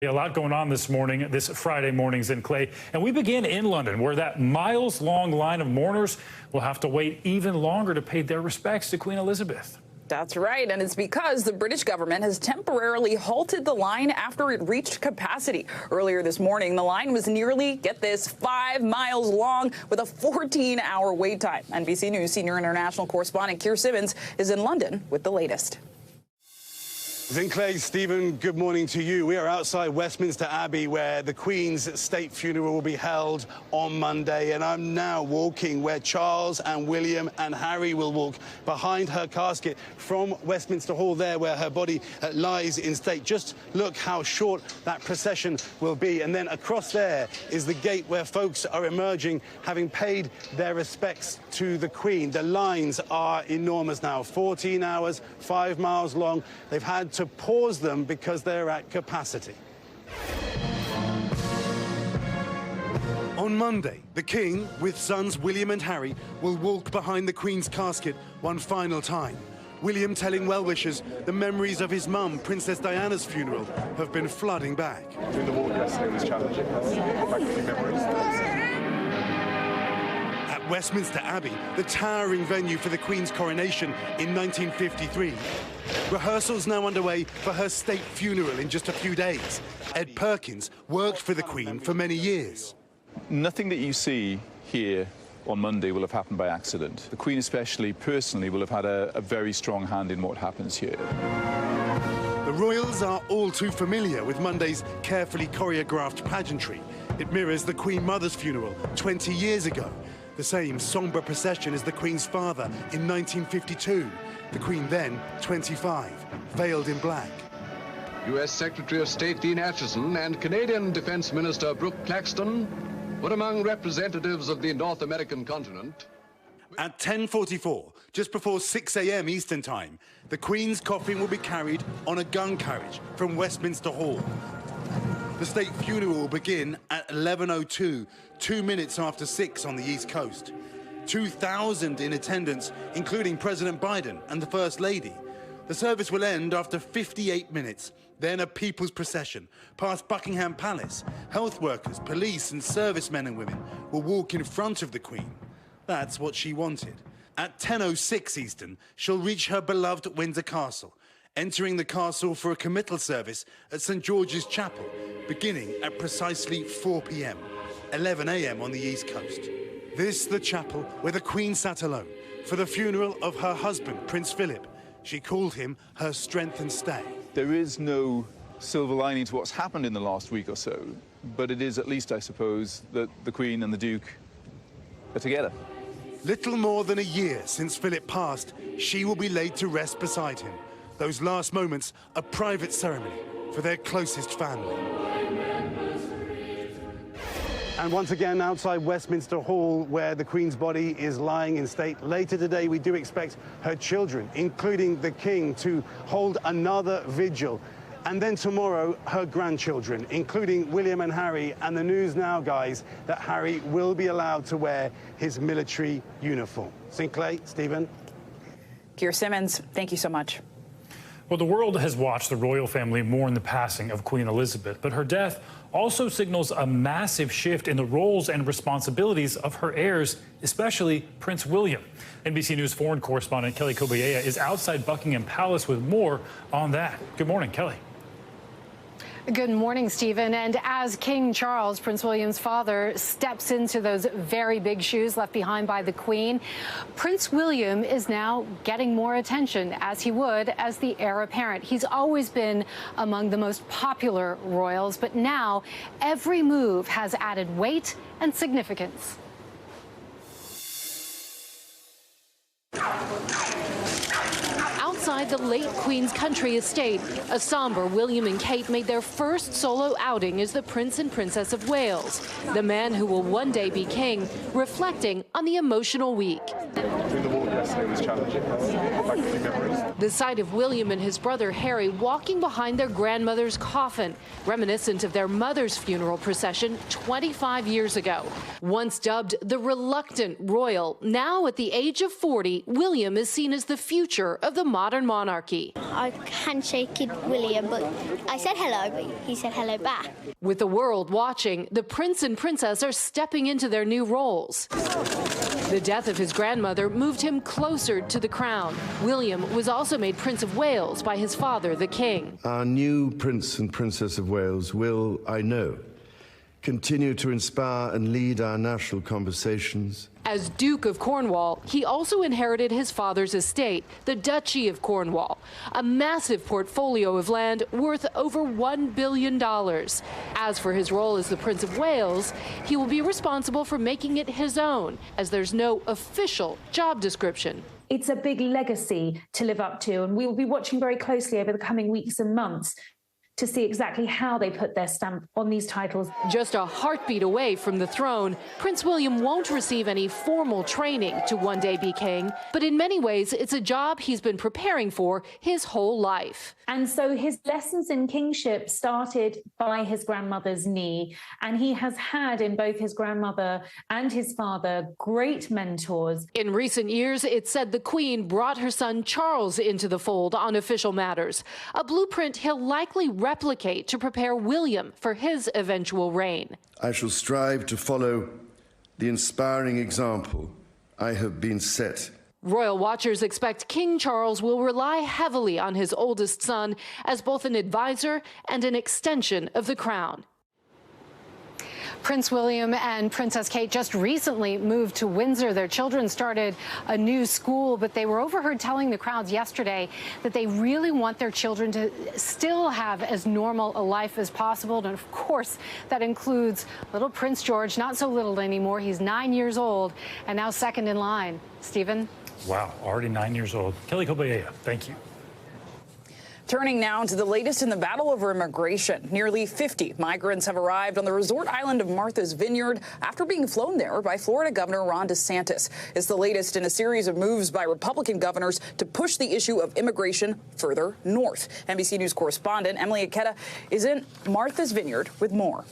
A lot going on this morning, this Friday mornings in Clay. And we begin in London, where that miles-long line of mourners will have to wait even longer to pay their respects to Queen Elizabeth. That's right, and it's because the British government has temporarily halted the line after it reached capacity. Earlier this morning, the line was nearly, get this, 5 miles long with a 14-hour wait time. NBC News senior international correspondent Keir Simmons is in London with the latest. In Clay, Stephen, good morning to you. We are outside Westminster Abbey, where the Queen's state funeral will be held on Monday. And I'm now walking where Charles and William and Harry will walk behind her casket from Westminster Hall, there where her body lies in state. Just look how short that procession will be. And then across there is the gate where folks are emerging, having paid their respects to the Queen. The lines are enormous now, 14 hours, 5 miles long. They've had to pause them because they're at capacity. On Monday, the King, with sons William and Harry, will walk behind the Queen's casket one final time. William telling well-wishers the memories of his mum, Princess Diana's funeral, have been flooding back. Doing the walk yesterday was challenging. Back a few memories. At Westminster Abbey, the towering venue for the Queen's coronation in 1953. Rehearsals now underway for her state funeral in just a few days. Ed Perkins worked for the Queen for many years. Nothing that you see here on Monday will have happened by accident. The Queen especially, personally, will have had a very strong hand in what happens here. The royals are all too familiar with Monday's carefully choreographed pageantry. It mirrors the Queen Mother's funeral 20 years ago. The same sombre procession as the Queen's father in 1952. The Queen then 25, veiled in black. U.S. Secretary of State Dean Acheson and Canadian Defense Minister Brooke Claxton were among representatives of the North American continent. At 10:44, just before 6 a.m. Eastern Time, the Queen's coffin will be carried on a gun carriage from Westminster Hall. The state funeral will begin at 11:02, 2 minutes after 6 on the East Coast. 2,000 in attendance, including President Biden and the First Lady. The service will end after 58 minutes. Then a people's procession past Buckingham Palace. Health workers, police and servicemen and women will walk in front of the Queen. That's what she wanted. At 10:06 Eastern, she'll reach her beloved Windsor Castle, entering the castle for a committal service at St George's Chapel, beginning at precisely 4 p.m, 11 a.m. on the East Coast. This, the chapel where the Queen sat alone for the funeral of her husband, Prince Philip. She called him her strength and stay. There is no silver lining to what's happened in the last week or so, but it is at least, I suppose, that the Queen and the Duke are together. Little more than a year since Philip passed, she will be laid to rest beside him. Those last moments, a private ceremony for their closest family. And once again, outside Westminster Hall, where the Queen's body is lying in state. Later today, we do expect her children, including the King, to hold another vigil. And then tomorrow, her grandchildren, including William and Harry. And the news now, guys, that Harry will be allowed to wear his military uniform. Sinclair, Stephen. Keir Simmons, thank you so much. Well, the world has watched the royal family mourn the passing of Queen Elizabeth, but her death also signals a massive shift in the roles and responsibilities of her heirs, especially Prince William. NBC News foreign correspondent Kelly Kobayea is outside Buckingham Palace with more on that. Good morning, Kelly. Good morning, Stephen. And as King Charles, Prince William's father, steps into those very big shoes left behind by the Queen, Prince William is now getting more attention, as he would as the heir apparent. He's always been among the most popular royals, but now every move has added weight and significance. Outside the late Queen's country estate, a somber William and Kate made their first solo outing as the Prince and Princess of Wales, the man who will one day be king, reflecting on the emotional week. Doing the walk yesterday was challenging. Back a few memories. The sight of William and his brother Harry walking behind their grandmother's coffin, reminiscent of their mother's funeral procession 25 years ago. Once dubbed the reluctant royal, now at the age of 40, William is seen as the future of the modern monarchy. I handshaked William, but I said hello, but he said hello back. With the world watching, the prince and princess are stepping into their new roles. The death of his grandmother moved him closer to the crown. William was also made Prince of Wales by his father, the King. Our new Prince and Princess of Wales will, I know, continue to inspire and lead our national conversations. As Duke of Cornwall, he also inherited his father's estate, the Duchy of Cornwall, a massive portfolio of land worth over $1 billion. As for his role as the Prince of Wales, he will be responsible for making it his own, as there's no official job description. It's a big legacy to live up to, and we will be watching very closely over the coming weeks and months to see exactly how they put their stamp on these titles. Just a heartbeat away from the throne, Prince William won't receive any formal training to one day be king, but in many ways, it's a job he's been preparing for his whole life. And so his lessons in kingship started by his grandmother's knee, and he has had in both his grandmother and his father great mentors. In recent years, it's said the Queen brought her son Charles into the fold on official matters, a blueprint he'll likely replicate to prepare William for his eventual reign. I shall strive to follow the inspiring example I have been set. Royal watchers expect King Charles will rely heavily on his oldest son as both an advisor and an extension of the crown. Prince William and Princess Kate just recently moved to Windsor. Their children started a new school, but they were overheard telling the crowds yesterday that they really want their children to still have as normal a life as possible. And of course, that includes little Prince George, not so little anymore. He's 9 years old and now second in line. Stephen? Wow, already 9 years old. Kelly Kobayea, thank you. Turning now to the latest in the battle over immigration. Nearly 50 migrants have arrived on the resort island of Martha's Vineyard after being flown there by Florida Governor Ron DeSantis. It's the latest in a series of moves by Republican governors to push the issue of immigration further north. NBC News correspondent Emily Aketa is in Martha's Vineyard with more.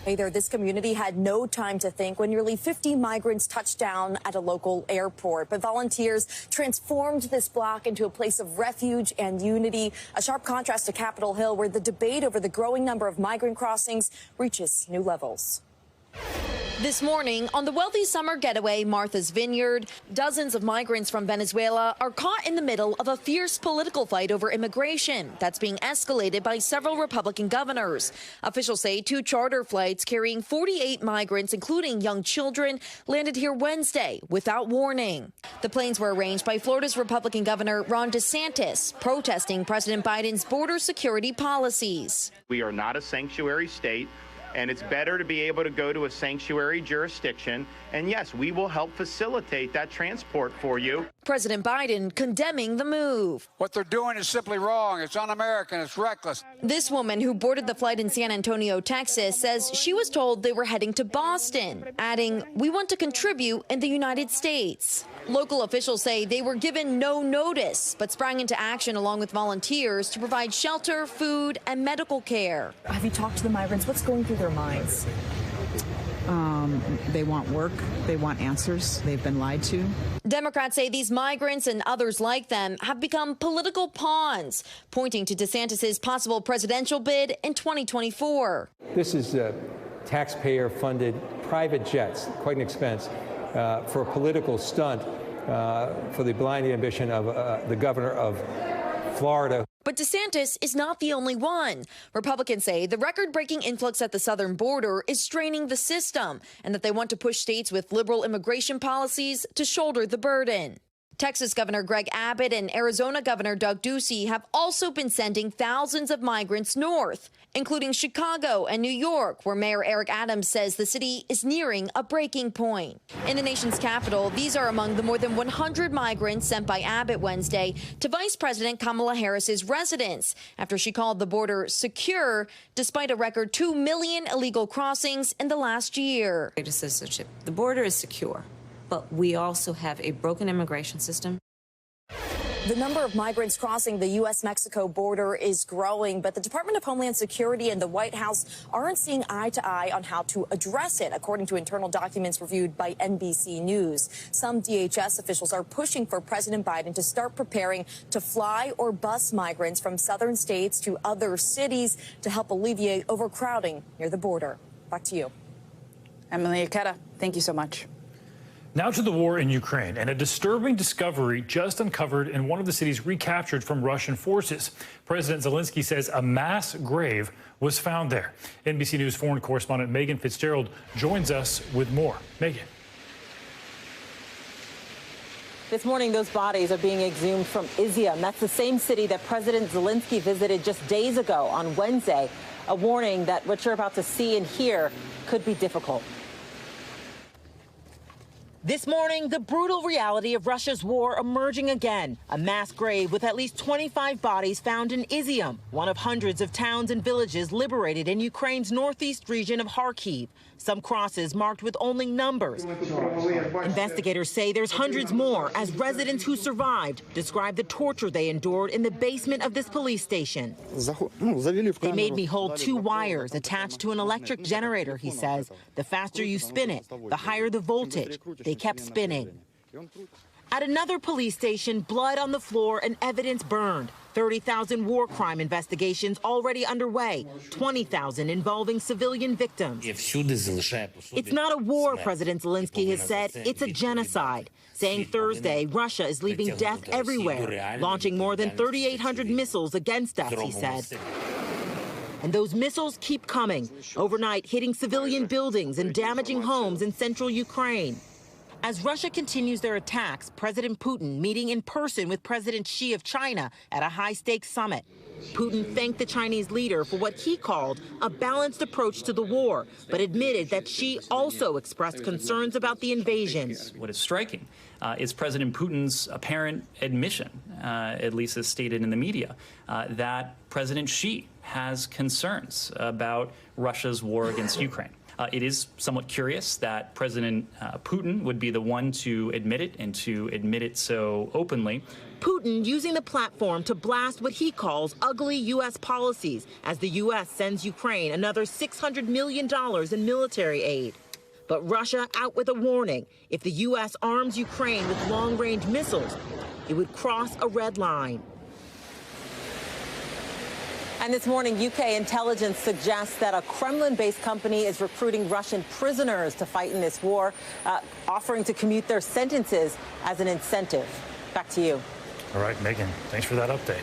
Hey there, this community had no time to think when nearly 50 migrants touched down at a local airport. But volunteers transformed this block into a place of refuge and unity, a sharp contrast to Capitol Hill, where the debate over the growing number of migrant crossings reaches new levels. This morning, on the wealthy summer getaway, Martha's Vineyard, dozens of migrants from Venezuela are caught in the middle of a fierce political fight over immigration that's being escalated by several Republican governors. Officials say 2 charter flights carrying 48 migrants, including young children, landed here Wednesday without warning. The planes were arranged by Florida's Republican Governor Ron DeSantis, protesting President Biden's border security policies. We are not a sanctuary state, and it's better to be able to go to a sanctuary jurisdiction. And yes, we will help facilitate that transport for you. President Biden condemning the move. What they're doing is simply wrong. It's un-American. It's reckless. This woman who boarded the flight in San Antonio, Texas, says she was told they were heading to Boston, adding, "We want to contribute in the United States." Local officials say they were given no notice, but sprang into action along with volunteers to provide shelter, food, and medical care. Have you talked to the migrants? What's going through their minds? They want work. They want answers. They've been lied to. Democrats say these migrants and others like them have become political pawns, pointing to DeSantis' possible presidential bid in 2024. This is taxpayer-funded private jets, quite an expense, for a political stunt for the blind ambition of the governor of Florida. But DeSantis is not the only one. Republicans say the record-breaking influx at the southern border is straining the system and that they want to push states with liberal immigration policies to shoulder the burden. Texas Governor Greg Abbott and Arizona Governor Doug Ducey have also been sending thousands of migrants north, including Chicago and New York, where Mayor Eric Adams says the city is nearing a breaking point. In the nation's capital, these are among the more than 100 migrants sent by Abbott Wednesday to Vice President Kamala Harris's residence after she called the border secure, despite a record 2 million illegal crossings in the last year. Citizenship. The border is secure. but we also have a broken immigration system. The number of migrants crossing the U.S.-Mexico border is growing, but the Department of Homeland Security and the White House aren't seeing eye to eye on how to address it, according to internal documents reviewed by NBC News. Some DHS officials are pushing for President Biden to start preparing to fly or bus migrants from southern states to other cities to help alleviate overcrowding near the border. Back to you. Emily Aketa, thank you so much. Now to the war in Ukraine and a disturbing discovery just uncovered in one of the cities recaptured from Russian forces. President Zelensky says a mass grave was found there. NBC News foreign correspondent Megan Fitzgerald joins us with more. Megan. This morning, those bodies are being exhumed from Izium. That's the same city that President Zelensky visited just days ago on Wednesday. A warning that what you're about to see and hear could be difficult. This morning, the brutal reality of Russia's war emerging again. A mass grave with at least 25 bodies found in Izium, one of hundreds of towns and villages liberated in Ukraine's northeast region of Kharkiv. Some crosses marked with only numbers. Investigators say there's hundreds more as residents who survived describe the torture they endured in the basement of this police station. They made me hold 2 wires attached to an electric generator, he says. The faster you spin it, the higher the voltage. They kept spinning. At another police station, blood on the floor and evidence burned. 30,000 war crime investigations already underway, 20,000 involving civilian victims. It's not a war, President Zelensky has said. It's a genocide, saying Thursday Russia is leaving death everywhere, launching more than 3,800 missiles against us, he said. And those missiles keep coming, overnight hitting civilian buildings and damaging homes in central Ukraine. As Russia continues their attacks, President Putin meeting in person with President Xi of China at a high-stakes summit. Putin thanked the Chinese leader for what he called a balanced approach to the war, but admitted that Xi also expressed concerns about the invasion. What is striking is President Putin's apparent admission, at least as stated in the media, that President Xi has concerns about Russia's war against Ukraine. It is somewhat curious that President Putin would be the one to admit it and to admit it so openly. Putin using the platform to blast what he calls ugly U.S. policies as the U.S. sends Ukraine another $600 million in military aid. But Russia out with a warning. If the U.S. arms Ukraine with long-range missiles, it would cross a red line. And this morning, UK intelligence suggests that a Kremlin-based company is recruiting Russian prisoners to fight in this war, offering to commute their sentences as an incentive. Back to you. All right, Megan, thanks for that update.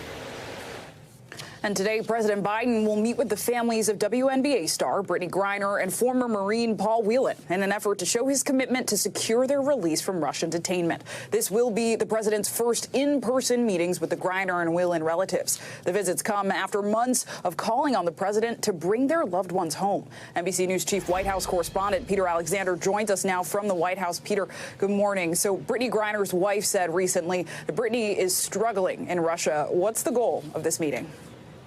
And today, President Biden will meet with the families of WNBA star Brittney Griner and former Marine Paul Whelan in an effort to show his commitment to secure their release from Russian detainment. This will be the president's first in-person meetings with the Griner and Whelan relatives. The visits come after months of calling on the president to bring their loved ones home. NBC News chief White House correspondent Peter Alexander joins us now from the White House. Peter, good morning. So Brittney Griner's wife said recently that Brittney is struggling in Russia. What's the goal of this meeting?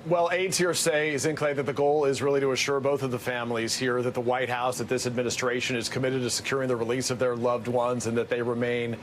Well, aides here say, Zinclay, that the goal is really to assure both of the families here that the White House, that this administration is committed to securing the release of their loved ones and that they remain,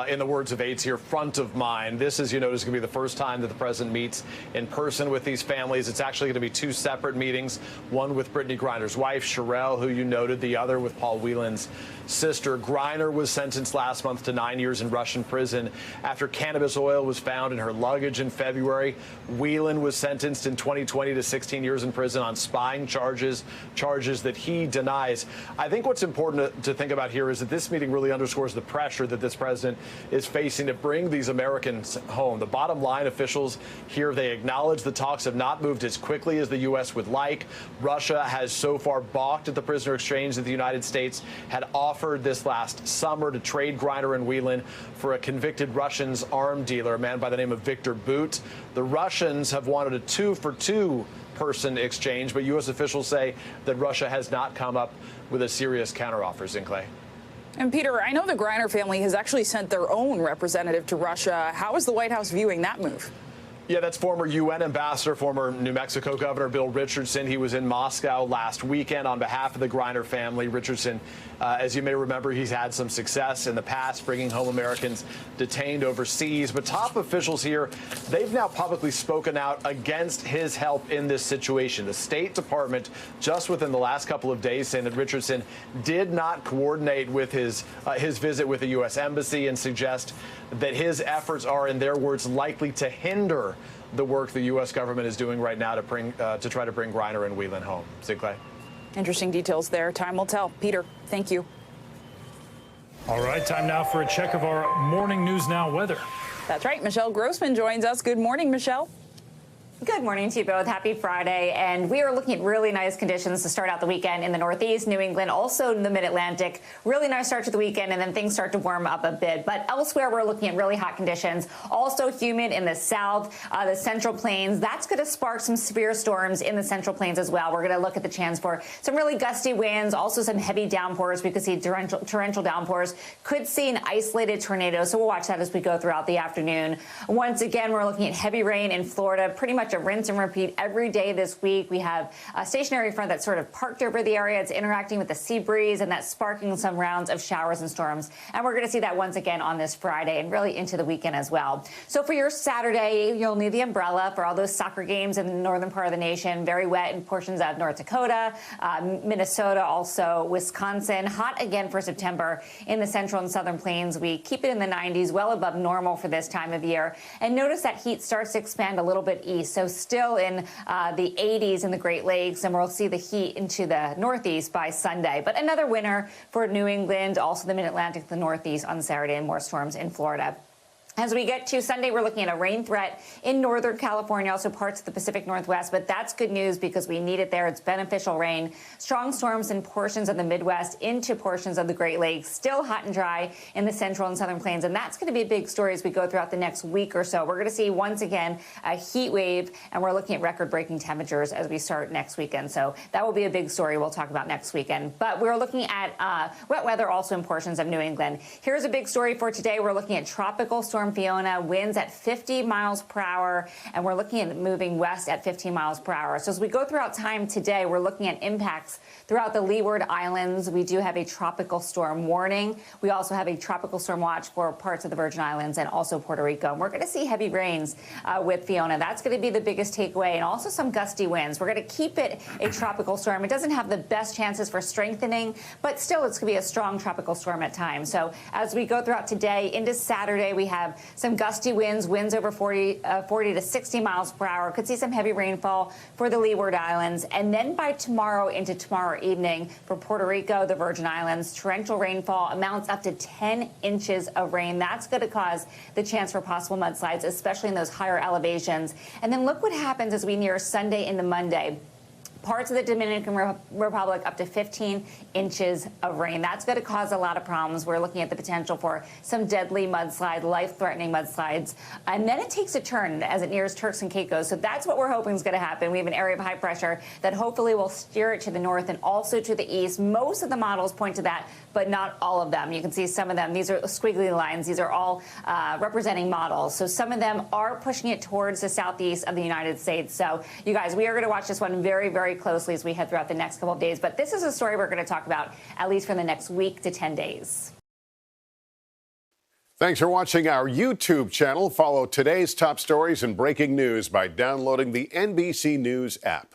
in the words of aides here, front of mind. This, as you notice, is going to be the first time that the president meets in person with these families. It's actually going to be 2 separate meetings, one with Brittney Griner's wife, Sherelle, who you noted, the other with Paul Whelan's sister. Griner was sentenced last month to 9 years in Russian prison after cannabis oil was found in her luggage in February. Whelan was sentenced in 2020 to 16 years in prison on spying charges that he denies. I think what's important to think about here is that this meeting really underscores the pressure that this president is facing to bring these Americans home. The bottom line, officials here, they acknowledge the talks have not moved as quickly as the U.S. would like. Russia has so far balked at the prisoner exchange that the United States had offered this last summer to trade Griner and Whelan for a convicted Russian's arm dealer, a man by the name of Victor Bout. The Russians have wanted a 2-for-2 person exchange, but U.S. officials say that Russia has not come up with a serious counteroffer, Zinclay. And Peter, I know the Griner family has actually sent their own representative to Russia. How is the White House viewing that move? Yeah, that's former UN ambassador, former New Mexico Governor Bill Richardson. He was in Moscow last weekend on behalf of the Griner family. Richardson, as you may remember, he's had some success in the past bringing home Americans detained overseas. But top officials here, they've now publicly spoken out against his help in this situation. The State Department, just within the last couple of days, saying that Richardson did not coordinate with his visit with the U.S. Embassy and suggest that his efforts are, in their words, likely to hinder the work the U.S. government is doing right now to try to bring Griner and Whelan home. Sinclair. Interesting details there. Time will tell. Peter, thank you. All right, time now for a check of our morning News Now weather. That's right. Michelle Grossman joins us. Good morning, Michelle. Good morning to you both. Happy Friday. And we are looking at really nice conditions to start out the weekend in the Northeast, New England, also in the Mid-Atlantic. Really nice start to the weekend, and then things start to warm up a bit. But elsewhere, we're looking at really hot conditions. Also humid in the South, the Central Plains. That's going to spark some severe storms in the Central Plains as well. We're going to look at the chance for some really gusty winds, also some heavy downpours. We could see torrential downpours. Could see an isolated tornado. So we'll watch that as we go throughout the afternoon. Once again, we're looking at heavy rain in Florida, pretty much a rinse and repeat every day this week. We have a stationary front that's sort of parked over the area. It's interacting with the sea breeze, and that's sparking some rounds of showers and storms. And we're going to see that once again on this Friday and really into the weekend as well. So for your Saturday, you'll need the umbrella for all those soccer games in the northern part of the nation. Very wet in portions of North Dakota, Minnesota, also Wisconsin. Hot again for September in the central and southern plains. We keep it in the 90s, well above normal for this time of year. And notice that heat starts to expand a little bit east. So still in the 80s in the Great Lakes, and we'll see the heat into the Northeast by Sunday. But another winter for New England, also the Mid-Atlantic, the Northeast on Saturday, and more storms in Florida. As we get to Sunday, we're looking at a rain threat in Northern California, also parts of the Pacific Northwest. But that's good news because we need it there. It's beneficial rain. Strong storms in portions of the Midwest into portions of the Great Lakes. Still hot and dry in the central and southern plains. And that's going to be a big story as we go throughout the next week or so. We're going to see, once again, a heat wave. And we're looking at record-breaking temperatures as we start next weekend. So that will be a big story we'll talk about next weekend. But we're looking at wet weather also in portions of New England. Here's a big story for today. We're looking at Tropical Storm Fiona, winds at 50 miles per hour, and we're looking at moving west at 15 miles per hour. So as we go throughout time today, we're looking at impacts throughout the Leeward Islands. We do have a tropical storm warning. We also have a tropical storm watch for parts of the Virgin Islands and also Puerto Rico. And we're going to see heavy rains with Fiona. That's going to be the biggest takeaway, and also some gusty winds. We're going to keep it a tropical storm. It doesn't have the best chances for strengthening, but still it's going to be a strong tropical storm at times. So as we go throughout today into Saturday, we have some gusty winds over 40 to 60 miles per hour. Could see some heavy rainfall for the Leeward Islands. And then by tomorrow into tomorrow evening for Puerto Rico, the Virgin Islands, torrential rainfall amounts up to 10 inches of rain. That's going to cause the chance for possible mudslides, especially in those higher elevations. And then look what happens as we near Sunday into Monday. Parts of the Dominican Republic up to 15 inches of rain. That's going to cause a lot of problems. We're looking at the potential for some deadly mudslides, life-threatening mudslides. And then it takes a turn as it nears Turks and Caicos. So that's what we're hoping is going to happen. We have an area of high pressure that hopefully will steer it to the north and also to the east. Most of the models point to that, but not all of them. You can see some of them. These are squiggly lines. These are all representing models. So some of them are pushing it towards the southeast of the United States. So you guys, we are going to watch this one very, very closely as we head throughout the next couple of days. But this is a story we're going to talk about at least for the next week to 10 days. Thanks for watching our YouTube channel. Follow today's top stories and breaking news by downloading the NBC News app.